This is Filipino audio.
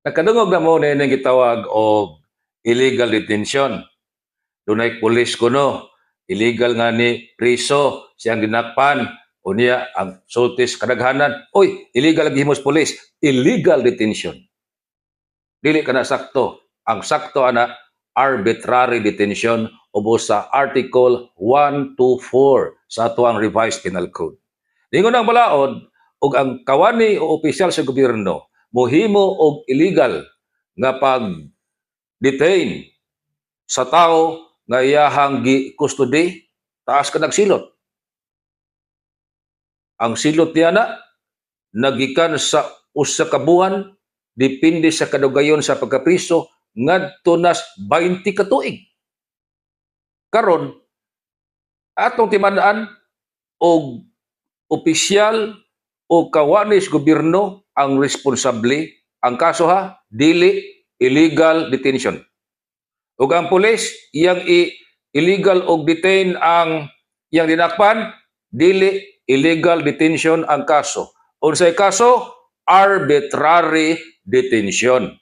Nakadungog na mo na yung gitawag o illegal detention. Dunay pulis kuno, illegal nga ni priso, siyang dinakpan, o niya ang sultis kadaghanan. Uy, illegal ang gihimos pulis, illegal detention. Dili ka na sakto. Ang sakto ana, arbitrary detention ubo sa Article 124 sa atuang revised penal code. Ingon ang balaod, og ang kawani o opisyal sa gobyerno mohimo og illegal nga pag-detain sa tao nga iyahang gi-custody taas ka nagsilot. Ang silot niya na nagikan sa usa ka buwan depende sa kadugayon sa pagkapriso ngadto nas 20 ka tuig. Karon atong timaan og opisyal o kawanis gobyerno ang responsable ang kaso ha dili illegal detention. Ug ang pulis iyang illegal og detain ang iyang dinakpan dili illegal detention ang kaso. Unsay kaso? Arbitrary detention.